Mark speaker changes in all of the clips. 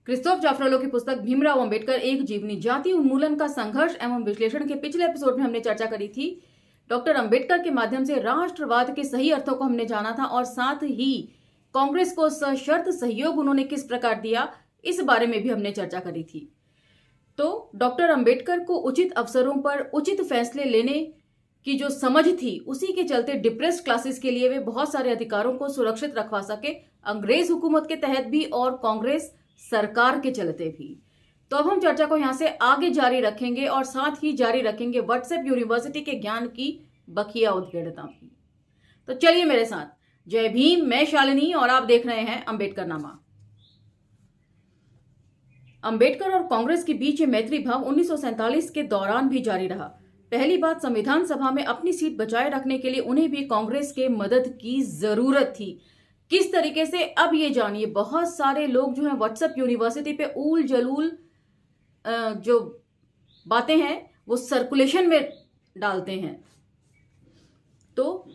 Speaker 1: क्रिस्तोफ जाफरोलो की पुस्तक भीमराव अंबेडकर एक जीवनी जाति उन्मूलन का संघर्ष एवं विश्लेषण के पिछले एपिसोड में हमने चर्चा करी थी। डॉक्टर अंबेडकर के माध्यम से राष्ट्रवाद के सही अर्थों को हमने जाना था और साथ ही कांग्रेस को सशर्त सहयोग उन्होंने किस प्रकार दिया, इस बारे में भी हमने चर्चा करी थी। तो डॉक्टर अंबेडकर को उचित अवसरों पर उचित फैसले लेने की जो समझ थी, उसी के चलते डिप्रेस्ड क्लासेस के लिए वे बहुत सारे अधिकारों को सुरक्षित रखवा सके, अंग्रेज हुकूमत के तहत भी और कांग्रेस सरकार के चलते भी। तो अब हम चर्चा को यहां से आगे जारी रखेंगे और साथ ही जारी रखेंगे व्हाट्सएप यूनिवर्सिटी के ज्ञान की बखिया उद्गेड़ता भी। तो चलिए मेरे साथ। जय भीम, मैं शालिनी और आप देख रहे हैं अंबेडकर नामा। अंबेडकर और कांग्रेस के बीच ये मैत्री भाव 1947 के दौरान भी जारी रहा। पहली बात, संविधान सभा में अपनी सीट बचाए रखने के लिए उन्हें भी कांग्रेस के मदद की जरूरत थी। किस तरीके से, अब ये जानिए। बहुत सारे लोग जो हैं व्हाट्सएप यूनिवर्सिटी पे ऊल जलूल जो बातें हैं वो सर्कुलेशन में डालते हैं। तो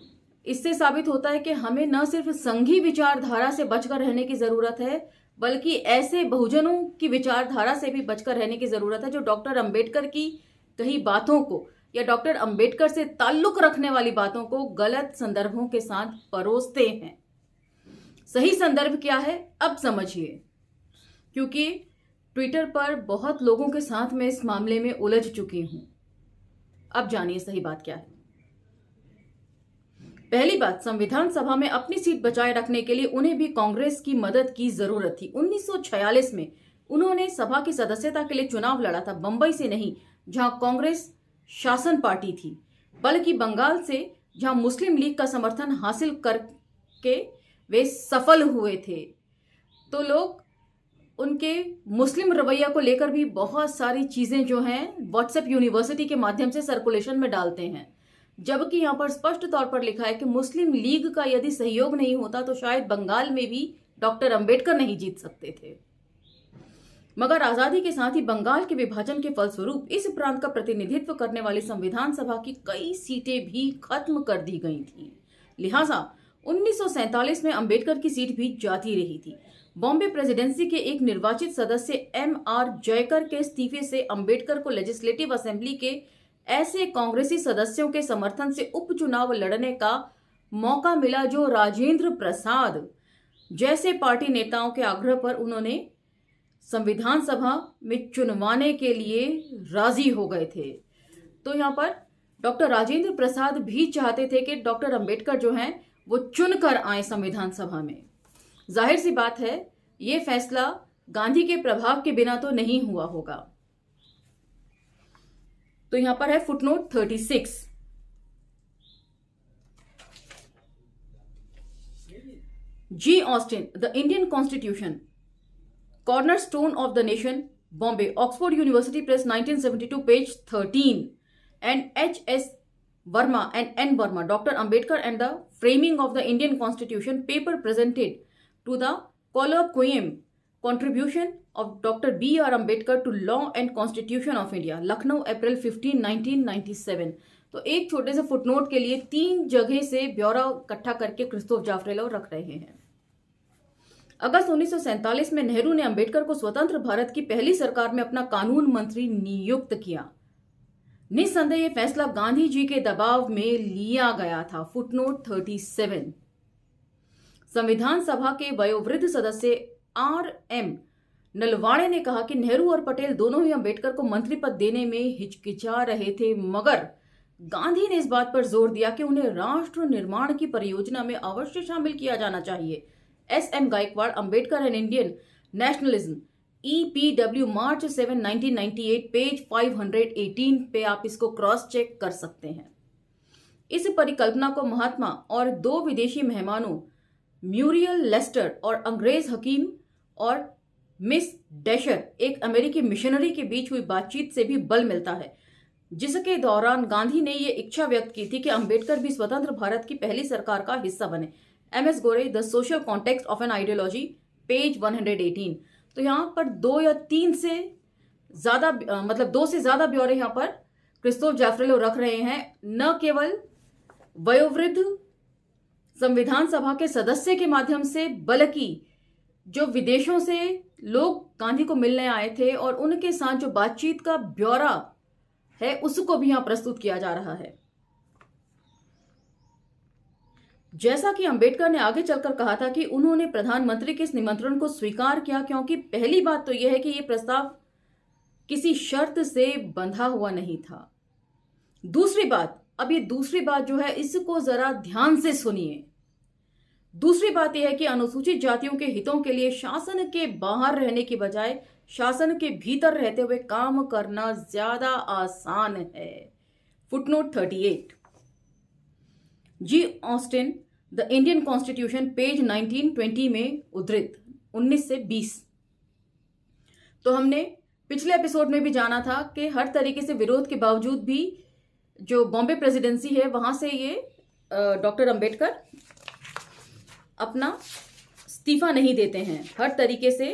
Speaker 1: इससे साबित होता है कि हमें न सिर्फ संघी विचारधारा से बचकर रहने की जरूरत है, बल्कि ऐसे बहुजनों की विचारधारा से भी बचकर रहने की जरूरत है जो डॉक्टर अंबेडकर की कही बातों को या डॉक्टर अंबेडकर से ताल्लुक रखने वाली बातों को गलत संदर्भों के साथ परोसते हैं। सही संदर्भ क्या है, अब समझिए, क्योंकि ट्विटर पर बहुत लोगों के साथ मैं इस मामले में उलझ चुकी हूं। अब जानिए सही बात क्या है। पहली बात, संविधान सभा में अपनी सीट बचाए रखने के लिए उन्हें भी कांग्रेस की मदद की जरूरत थी। 1946 में उन्होंने सभा की सदस्यता के लिए चुनाव लड़ा था, बंबई से नहीं जहां कांग्रेस शासन पार्टी थी, बल्कि बंगाल से, जहां मुस्लिम लीग का समर्थन हासिल करके वे सफल हुए थे। तो लोग उनके मुस्लिम रवैया को लेकर भी बहुत सारी चीजें जो हैं व्हाट्सएप यूनिवर्सिटी के माध्यम से सर्कुलेशन में डालते हैं, जबकि यहां पर स्पष्ट तौर पर लिखा है कि मुस्लिम लीग का यदि सहयोग नहीं होता तो शायद बंगाल में भी डॉक्टर अंबेडकर नहीं जीत सकते थे। मगर आजादी के साथ ही बंगाल के विभाजन के फलस्वरूप इस प्रांत का प्रतिनिधित्व करने वाली संविधान सभा की कई सीटें भी खत्म कर दी गई थी। लिहाजा 1947 में अंबेडकर की सीट भी जाती रही थी। बॉम्बे प्रेसिडेंसी के एक निर्वाचित सदस्य M.R. जयकर के इस्तीफे से अंबेडकर को लेजिस्लेटिव असेंबली के ऐसे कांग्रेसी सदस्यों के समर्थन से उपचुनाव लड़ने का मौका मिला जो राजेंद्र प्रसाद जैसे पार्टी नेताओं के आग्रह पर उन्होंने संविधान सभा में चुनवाने के लिए राजी हो गए थे। तो यहाँ पर डॉक्टर राजेंद्र प्रसाद भी चाहते थे कि डॉक्टर अंबेडकर जो हैं वो चुनकर आए संविधान सभा में। जाहिर सी बात है, ये फैसला गांधी के प्रभाव के बिना तो नहीं हुआ होगा। तो यहां पर है footnote 36। G Austin, the Indian constitution, cornerstone of the nation, Bombay, Oxford university press, 1972, page 13, and H.S. Verma and N. Verma, Dr. Ambedkar and the Framing of the Indian Constitution, paper presented to the colloquium, contribution of Dr. B.R. Ambedkar to Law and Constitution of India, Lucknow, April 15, 1997। तो एक छोटे से footnote के लिए 3 जगह से ब्यौरा इकट्ठा करके क्रिस्तोफ जाफरेलो रख रहे हैं। अगस्त 1947 में नेहरू ने अंबेडकर को स्वतंत्र भारत की पहली सरकार में अपना कानून मंत्री नियुक्त किया। निस्संदेह यह फैसला गांधी जी के दबाव में लिया गया था। फुटनोट 37। संविधान सभा के वयोवृद्ध सदस्य R.M. नलवाड़े ने कहा कि नेहरू और पटेल दोनों ही अंबेडकर को मंत्री पद देने में हिचकिचा रहे थे, मगर गांधी ने इस बात पर जोर दिया कि उन्हें राष्ट्र निर्माण की परियोजना में अवश्य शामिल किया जाना चाहिए। S.M. Gaikwad, Ambedkar and Indian nationalism, EPW, March 7, 1998, page 518 पे आप इसको क्रॉस चेक कर सकते हैं। इस परिकल्पना को महात्मा और 2 विदेशी मेहमानों म्यूरियल लेस्टर और अंग्रेज हकीम और मिस डैशर, एक अमेरिकी मिशनरी के बीच हुई बातचीत से भी बल मिलता है, जिसके दौरान गांधी ने यह इच्छा व्यक्त की थी कि अंबेडकर भी स्वतंत्र भारत की पहली सरकार का हिस्सा बने। MS Gore, the social context of an ideology, page 118। तो यहां पर 2 या 3 से ज्यादा, मतलब 2 से ज्यादा ब्यौरे यहां पर क्रिस्तोफ जाफरेलो रख रहे हैं। न केवल वयोवृद्ध संविधान सभा के सदस्य के माध्यम से, बल्कि जो विदेशों से लोग गांधी को मिलने आए थे और उनके साथ जो बातचीत का ब्यौरा है उसको भी यहां प्रस्तुत किया जा रहा है। जैसा कि अंबेडकर ने आगे चलकर कहा था कि उन्होंने प्रधानमंत्री के इस निमंत्रण को स्वीकार किया क्योंकि पहली बात तो यह है कि यह प्रस्ताव किसी शर्त से बंधा हुआ नहीं था। दूसरी बात, अब ये दूसरी बात जो है इसको जरा ध्यान से सुनिए। दूसरी बात यह है कि अनुसूचित जातियों के हितों के लिए शासन के बाहर रहने की बजाय शासन के भीतर रहते हुए काम करना ज्यादा आसान है। Footnote 38। G Austin the Indian constitution page 1920 में उद्धृत 19 से 20। तो हमने पिछले एपिसोड में भी जाना था कि हर तरीके से विरोध के बावजूद भी जो बॉम्बे प्रेसिडेंसी है वहां से ये डॉक्टर अंबेडकर अपना इस्तीफा नहीं देते हैं। हर तरीके से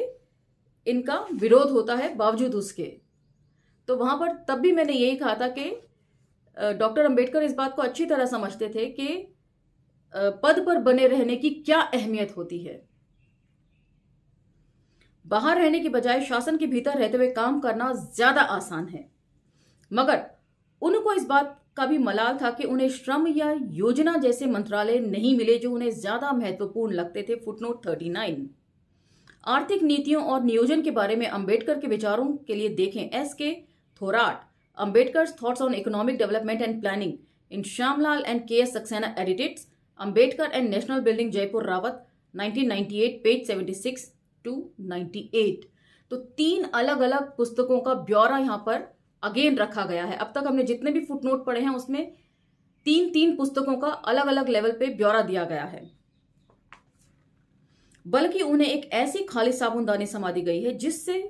Speaker 1: इनका विरोध होता है बावजूद उसके। तो वहां पर तब भी मैंने यही कहा था कि डॉक्टर अंबेडकर इस बात को अच्छी तरह समझते थे कि पद पर बने रहने की क्या अहमियत होती है। बाहर रहने की बजाय शासन के भीतर रहते हुए काम करना ज्यादा आसान है। मगर उनको इस बात का भी मलाल था कि उन्हें श्रम या योजना जैसे मंत्रालय नहीं मिले जो उन्हें ज्यादा महत्वपूर्ण लगते थे। फुटनोट 39। आर्थिक नीतियों और नियोजन के बारे में अंबेडकर के विचारों के लिए देखें S K. Thorat, Ambedkar's thoughts on economic development and planning in Shyamlal and K S. Saxena editeds, Ambedkar and national building Jaipur Rawat 1998 page 76 to 98। तो 3 अलग अलग पुस्तकों का ब्यौरा यहां पर अगेन रखा गया है। अब तक हमने जितने भी फुटनोट पढ़े हैं उसमें 3 पुस्तकों का अलग अलग लेवल पे ब्यौरा दिया गया है। बल्कि उन्हें एक ऐसी खाली साबुनदानी समा दी गई है जिससे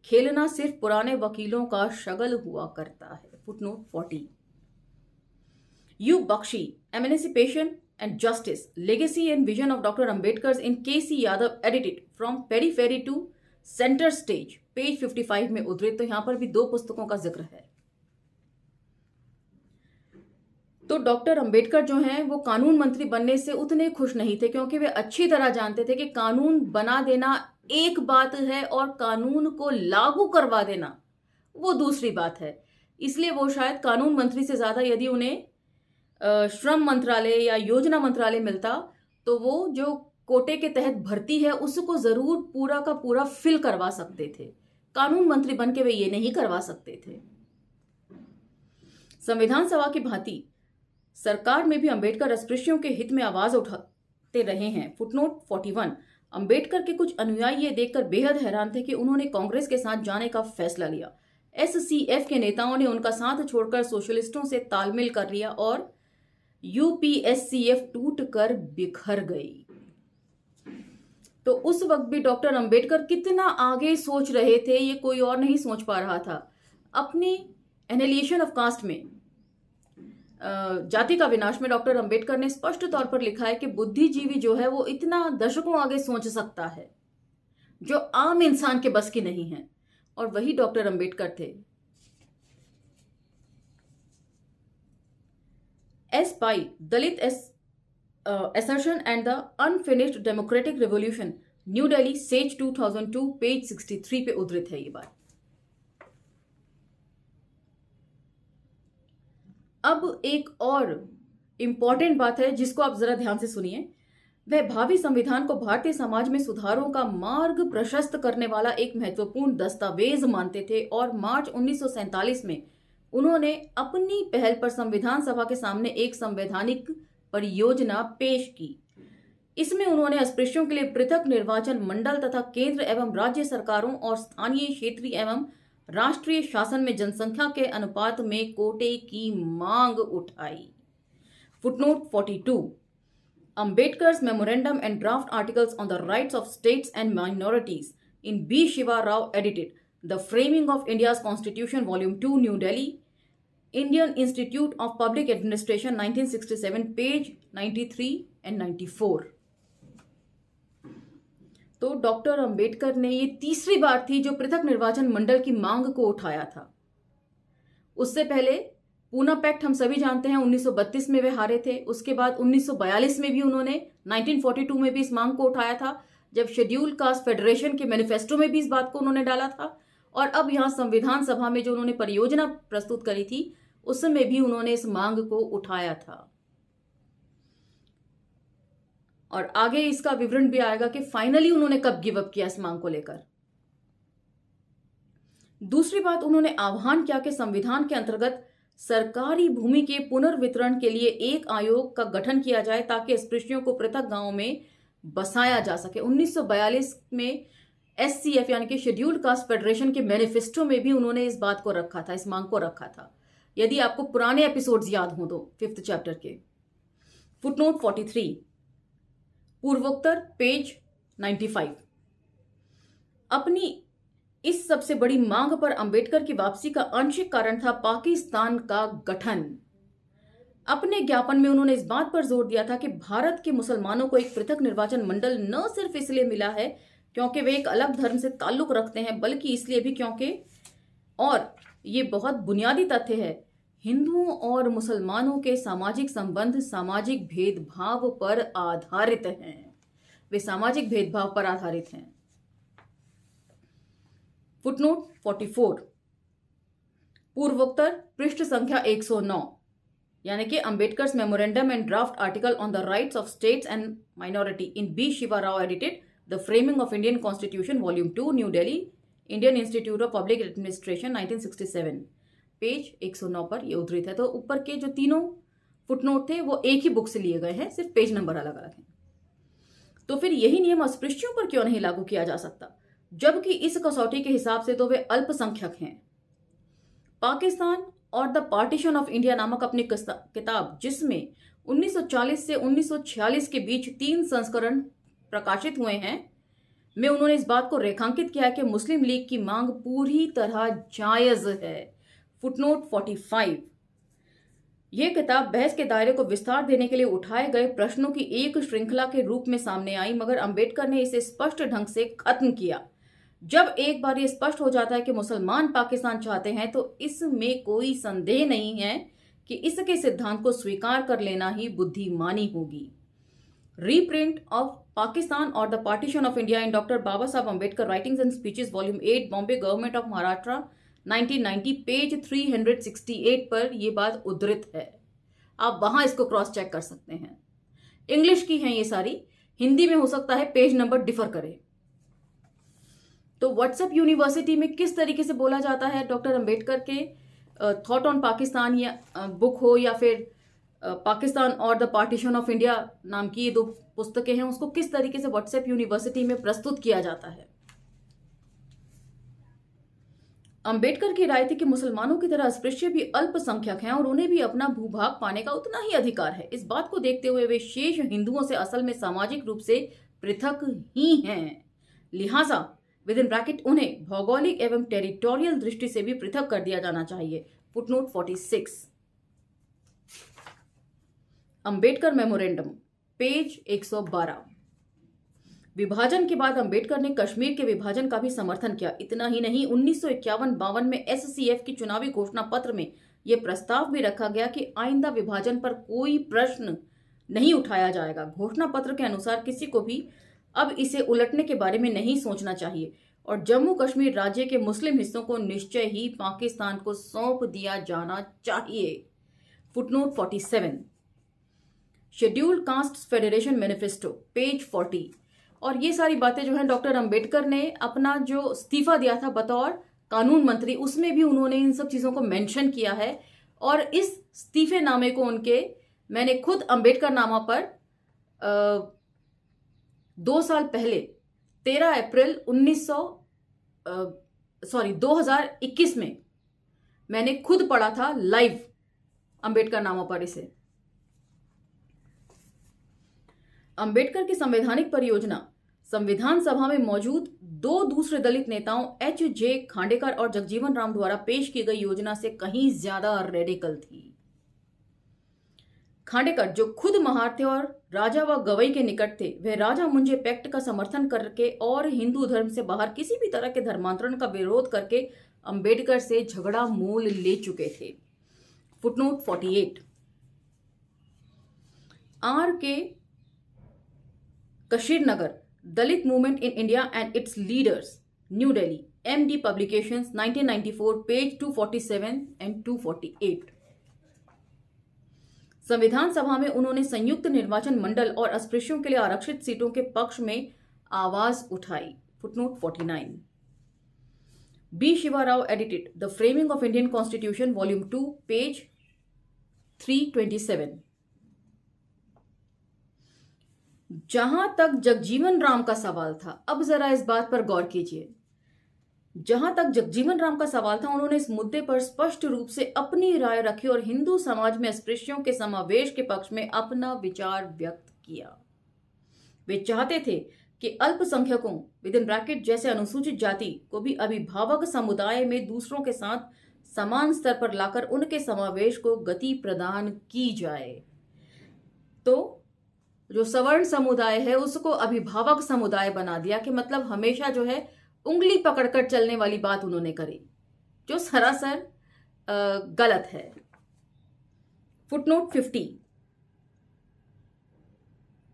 Speaker 1: खेलना सिर्फ पुराने वकीलों का शगल हुआ करता है। Footnote 40। U Baxi, emancipation and Justice, Legacy and Vision of Dr. Ambedkar's in K.C. Yadav, edited from Periphery to Center Stage, page 55 में उद्धृत। तो यहां पर भी 2 पुस्तकों का जिक्र है। तो डॉक्टर अंबेडकर जो हैं वो कानून मंत्री बनने से उतने खुश नहीं थे क्योंकि वे अच्छी तरह जानते थे कि कानून बना देना एक बात है और कानून को लागू करवा देना वो दूसरी बात है। इसलिए वो शायद कानून मंत्री से ज्यादा यदि उन्हें श्रम मंत्रालय या योजना मंत्रालय मिलता तो वो जो कोटे के तहत भर्ती है उसको जरूर पूरा का पूरा फिल करवा सकते थे। कानून मंत्री बनके वे ये नहीं करवा सकते थे। संविधान सभा की भांति सरकार में भी अंबेडकर अस्पृश्यों के हित में आवाज उठाते रहे हैं। फुटनोट 41। अंबेडकर के कुछ अनुयायी ये देखकर बेहद हैरान थे कि उन्होंने कांग्रेस के साथ जाने का फैसला लिया। एससीएफ के नेताओं ने उनका साथ छोड़कर सोशलिस्टों से तालमेल कर लिया और यूपीएससीएफ टूटकर बिखर गई। तो उस वक्त भी डॉक्टर अंबेडकर कितना आगे सोच रहे थे ये कोई और नहीं सोच पा रहा था। अपनी एनालिएशन ऑफ कास्ट में जाति का विनाश में डॉक्टर अंबेडकर ने स्पष्ट तौर पर लिखा है कि बुद्धिजीवी जो है वो इतना दशकों आगे सोच सकता है जो आम इंसान के बस की नहीं है, और वही डॉक्टर अंबेडकर थे। S pi, Dalit assertion and the unfinished democratic revolution, new Delhi, says 2002 page 63 पे उद्धृत है ये बात। अब एक और इंपॉर्टेंट बात है जिसको आप जरा ध्यान से सुनिए। वह भावी संविधान को भारतीय समाज में सुधारों का मार्ग प्रशस्त करने वाला एक महत्वपूर्ण दस्तावेज मानते थे और मार्च 1947 में उन्होंने अपनी पहल पर संविधान सभा के सामने एक संवैधानिक परियोजना पेश की। इसमें उन्होंने अस्पृश्यों के लिए पृथक निर्वाचन मंडल तथा केंद्र एवं राज्य सरकारों और स्थानीय, क्षेत्रीय एवं राष्ट्रीय शासन में जनसंख्या के अनुपात में कोटे की मांग उठाई। Footnote 42। Ambedkar's memorandum and draft articles on the rights of states and minorities in B. Shiva Rao edited The Framing of India's Constitution, Volume 2, New Delhi, Indian Institute of Public Administration 1967 page 93 and 94। तो doctor Ambedkar ने ये तीसरी बार थी जो पृथक निर्वाचन मंडल की मांग को उठाया था। उससे पहले पूना पैक्ट हम सभी जानते हैं 1932 में वे हारे थे। उसके बाद 1942 में भी उन्होंने 1942 में भी इस मांग को उठाया था जब शेड्यूल कास्ट फेडरेशन के मैनिफेस्टो में भी इस बात को उन्होंने डाला था, और अब यहां संविधान सभा में जो उन्होंने परियोजना प्रस्तुत करी थी उस समय भी उन्होंने इस मांग को उठाया था। और आगे इसका विवरण भी आएगा कि फाइनली उन्होंने कब गिव अप किया इस मांग को लेकर। दूसरी बात, उन्होंने आह्वान किया कि संविधान के अंतर्गत सरकारी भूमि के पुनर्वितरण के लिए एक आयोग का गठन किया जाए ताकि अस्पृश्यों को पृथक गांवों में बसाया जा सके। 1942 में SCF यानी कि शेड्यूल्ड कास्ट फेडरेशन के मैनिफेस्टो में भी उन्होंने इस बात को रखा था, इस मांग को रखा था, यदि आपको पुराने एपिसोड्स याद हो तो 5th चैप्टर के। फुटनोट 43 पूर्वोत्तर पेज 95। अपनी इस सबसे बड़ी मांग पर अंबेडकर की वापसी का आंशिक कारण था पाकिस्तान का गठन। अपने ज्ञापन में उन्होंने इस बात पर जोर दिया था कि भारत के मुसलमानों को एक पृथक निर्वाचन मंडल न सिर्फ इसलिए मिला है क्योंकि वे एक अलग धर्म से ताल्लुक रखते हैं, बल्कि इसलिए भी क्योंकि, और ये बहुत बुनियादी तथ्य है, हिंदुओं और मुसलमानों के सामाजिक संबंध सामाजिक भेदभाव पर आधारित हैं। वे सामाजिक भेदभाव पर आधारित हैं। फुटनोट 44 पूर्वोत्तर पृष्ठ संख्या 109 यानी कि Ambedkar's memorandum and draft article on the rights of states and minority in B Shiva Rao edited the framing of Indian constitution volume 2 new Delhi Indian institute of public administration 1967 page 109 पर यह उद्धृत है। तो ऊपर के जो तीनों फुटनोट थे वो एक ही बुक से लिए गए हैं, सिर्फ पेज नंबर अलग अलग हैं। तो फिर यही नियम अस्पृश्यों पर क्यों नहीं लागू किया जा सकता, जबकि इस कसौटी के हिसाब से तो वे अल्पसंख्यक हैं। पाकिस्तान और द पार्टीशन ऑफ इंडिया नामक अपनी किताब, जिसमें 1940 से 1946 के बीच 3 संस्करण प्रकाशित हुए हैं, में उन्होंने इस बात को रेखांकित किया है कि मुस्लिम लीग की मांग पूरी तरह जायज है। फुटनोट 45 यह किताब बहस के दायरे को विस्तार देने के लिए उठाए गए प्रश्नों की एक श्रृंखला के रूप में सामने आई, मगर अंबेडकर ने इसे स्पष्ट ढंग से खत्म किया। जब एक बार यह स्पष्ट हो जाता है कि मुसलमान पाकिस्तान चाहते हैं तो इसमें कोई संदेह नहीं है कि इसके सिद्धांत को स्वीकार कर लेना ही बुद्धिमानी होगी। रीप्रिंट ऑफ पाकिस्तान और the partition of India in doctor Baba Saheb Ambedkar writings and speeches volume 8 Bombay government of Maharashtra 1990 page 368 पर यह बात उद्धृत है। आप वहां इसको क्रॉस चेक कर सकते हैं। इंग्लिश की हैं ये सारी, हिंदी में हो सकता है पेज नंबर डिफर करे। तो व्हाट्सएप यूनिवर्सिटी में किस तरीके से बोला जाता है डॉक्टर अंबेडकर के थॉट ऑन पाकिस्तान या बुक हो या फिर पाकिस्तान और द पार्टीशन ऑफ इंडिया नाम की ये 2 पुस्तकें हैं, उसको किस तरीके से व्हाट्सएप यूनिवर्सिटी में प्रस्तुत किया जाता है। अंबेडकर की राय थी कि मुसलमानों की तरह अस्पृश्य भी अल्पसंख्यक हैं और उन्हें भी अपना भूभाग पाने का उतना ही अधिकार है। इस बात को देखते हुए वे शेष हिंदुओं से असल में सामाजिक रूप से पृथक ही हैं, लिहाजा विद इन ब्रैकेट उन्हें भौगोलिक एवं टेरिटोरियल दृष्टि से भी पृथक कर दिया जाना चाहिए। फुटनोट 46 अंबेडकर मेमोरेंडम पेज 112 विभाजन के बाद अंबेडकर ने कश्मीर के विभाजन का भी समर्थन किया। इतना ही नहीं, 1951-52 में SCF की चुनावी घोषणा पत्र में यह प्रस्ताव भी रखा गया कि आइंदा विभाजन पर कोई प्रश्न नहीं उठाया जाएगा। घोषणा पत्र के अनुसार किसी को भी अब इसे उलटने के बारे में नहीं सोचना चाहिए और जम्मू कश्मीर राज्य के मुस्लिम हिस्सों को निश्चय ही पाकिस्तान को सौंप दिया जाना चाहिए। Footnote 47 scheduled caste federation manifesto page 40। और ये सारी बातें जो हैं डॉक्टर अंबेडकर ने अपना जो इस्तीफा दिया था बतौर कानून मंत्री, उसमें भी उन्होंने इन सब चीज़ों को मेंशन किया है। और इस इस्तीफे नामे को मैंने खुद अंबेडकर नामा पर 2 साल पहले 13 अप्रैल 2021 में मैंने खुद पढ़ा था लाइव अंबेडकर नामा पर इसे। अंबेडकर की संवैधानिक परियोजना संविधान सभा में मौजूद 2 दूसरे दलित नेताओं HJ खांडेकर और जगजीवन राम द्वारा पेश की गई योजना से कहीं ज्यादा रेडिकल थी। खांडेकर, जो खुद महार थे और राजा व गवई के निकट थे, वे राजा मुंजे पैक्ट का समर्थन करके और हिंदू धर्म से बाहर किसी भी तरह के धर्मांतरण का विरोध करके अंबेडकर से झगड़ा मोल ले चुके थे। Footnote 48 R.K. कशीरनगर Dalit movement in India and its leaders, new Delhi, MD Publications 1994, page 247 and 248। संविधान सभा में उन्होंने संयुक्त निर्वाचन मंडल और अस्पृश्यों के लिए आरक्षित सीटों के पक्ष में आवाज उठाई। Footnote 49। B. Shiva Rao edited The Framing of Indian Constitution, Volume 2, page 327। जहां तक जगजीवन राम का सवाल था, अब जरा इस बात पर गौर कीजिए। जहां तक जगजीवन राम का सवाल था, उन्होंने इस मुद्दे पर स्पष्ट रूप से अपनी राय रखी और हिंदू समाज में अस्पृश्यों के समावेश के पक्ष में अपना विचार व्यक्त किया। वे चाहते थे कि अल्पसंख्यकों विद इन ब्रैकेट जैसे अनुसूचित जाति को भी अभिभावक समुदाय में दूसरों के साथ समान स्तर पर लाकर उनके समावेश को गति प्रदान की जाए। तो जो सवर्ण समुदाय है उसको अभिभावक समुदाय बना दिया, कि मतलब हमेशा जो है उंगली पकड़कर चलने वाली बात उन्होंने करी, जो सरासर गलत है। फुटनोट 50,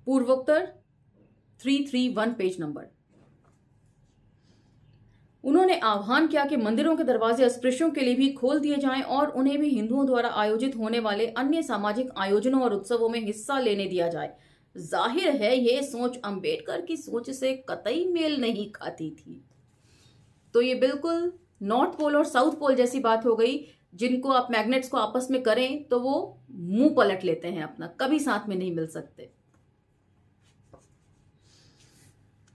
Speaker 1: पूर्वोत्तर 331 पेज नंबर। उन्होंने आह्वान किया कि मंदिरों के दरवाजे अस्पृश्यों के लिए भी खोल दिए जाएं और उन्हें भी हिंदुओं द्वारा आयोजित होने वाले अन्य सामाजिक आयोजनों और उत्सवों में हिस्सा लेने दिया जाए। जाहिर है यह सोच अंबेडकर की सोच से कतई मेल नहीं खाती थी। तो ये बिल्कुल नॉर्थ पोल और साउथ पोल जैसी बात हो गई, जिनको आप मैग्नेट्स को आपस में करें तो वो मुंह पलट लेते हैं अपना, कभी साथ में नहीं मिल सकते।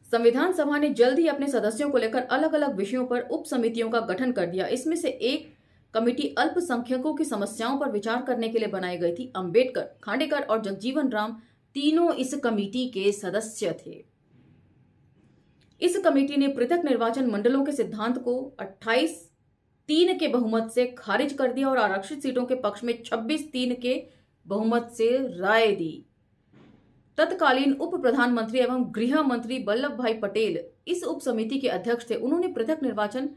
Speaker 1: संविधान सभा ने जल्द ही अपने सदस्यों को लेकर अलग अलग विषयों पर उप समितियों का गठन कर दिया। इसमें से एक कमेटी अल्पसंख्यकों की समस्याओं पर विचार करने के लिए बनाई गई थी। अंबेडकर, खांडेकर और जगजीवन राम तीनों इस कमेटी के सदस्य थे। इस कमेटी ने पृथक निर्वाचन मंडलों के सिद्धांत को 28-3 के बहुमत से खारिज कर दिया और आरक्षित सीटों के पक्ष में 26-3 के बहुमत से राय दी। तत्कालीन उप प्रधानमंत्री एवं गृह मंत्री वल्लभ भाई पटेल इस उप समिति के अध्यक्ष थे। उन्होंने पृथक निर्वाचन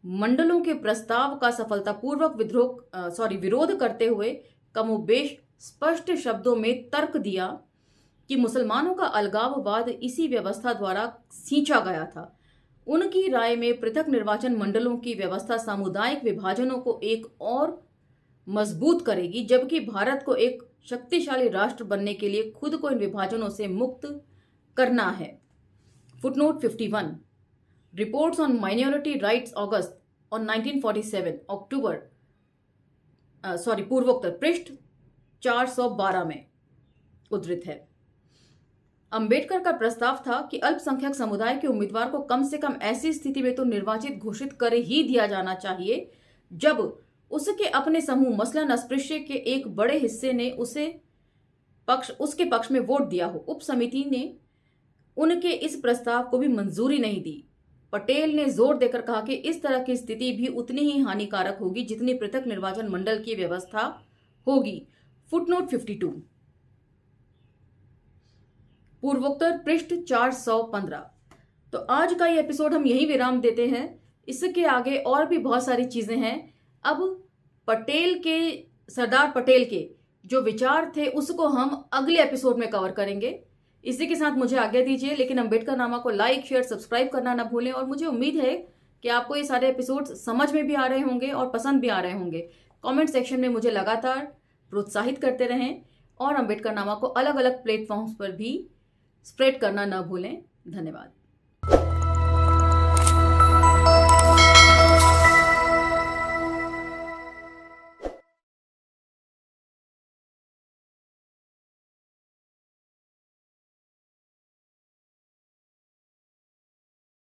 Speaker 1: मंडलों के प्रस्ताव का सफलतापूर्वक विरोध करते हुए कमोबेश स्पष्ट शब्दों में तर्क दिया कि मुसलमानों का अलगाववाद इसी व्यवस्था द्वारा सींचा गया था। उनकी राय में पृथक निर्वाचन मंडलों की व्यवस्था सामुदायिक विभाजनों को एक और मजबूत करेगी, जबकि भारत को एक शक्तिशाली राष्ट्र बनने के लिए खुद को इन विभाजनों से मुक्त करना है। Footnote 51, reports on minority rights August on 1947 पूर्वोत्तर पृष्ठ 412 में उद्धृत है। अंबेडकर का प्रस्ताव था कि अल्पसंख्यक समुदाय के उम्मीदवार को कम से कम ऐसी स्थिति में तो निर्वाचित घोषित कर ही दिया जाना चाहिए जब उसके अपने समूह मसलन अस्पृश्य के एक बड़े हिस्से ने उसके पक्ष में वोट दिया हो। उप समिति ने उनके इस प्रस्ताव को भी मंजूरी नहीं दी। पटेल ने जोर देकर कहा कि इस तरह की स्थिति भी उतनी ही हानिकारक होगी जितनी पृथक निर्वाचन मंडल की व्यवस्था होगी। फुटनोट 52, पूर्वोत्तर पृष्ठ 415। तो आज का ये एपिसोड हम यही विराम देते हैं। इसके आगे और भी बहुत सारी चीजें हैं। अब सरदार पटेल के जो विचार थे उसको हम अगले एपिसोड में कवर करेंगे। इसी के साथ मुझे आज्ञा दीजिए, लेकिन अंबेडकर नामा को लाइक, शेयर, सब्सक्राइब करना ना भूलें। और मुझे उम्मीद है कि आपको ये सारे एपिसोड्स समझ में भी आ रहे होंगे और पसंद भी आ रहे होंगे। कमेंट सेक्शन में मुझे लगातार प्रोत्साहित करते रहें और अंबेडकर नामा को अलग अलग प्लेटफॉर्म्स पर भी स्प्रेड करना ना भूलें। धन्यवाद।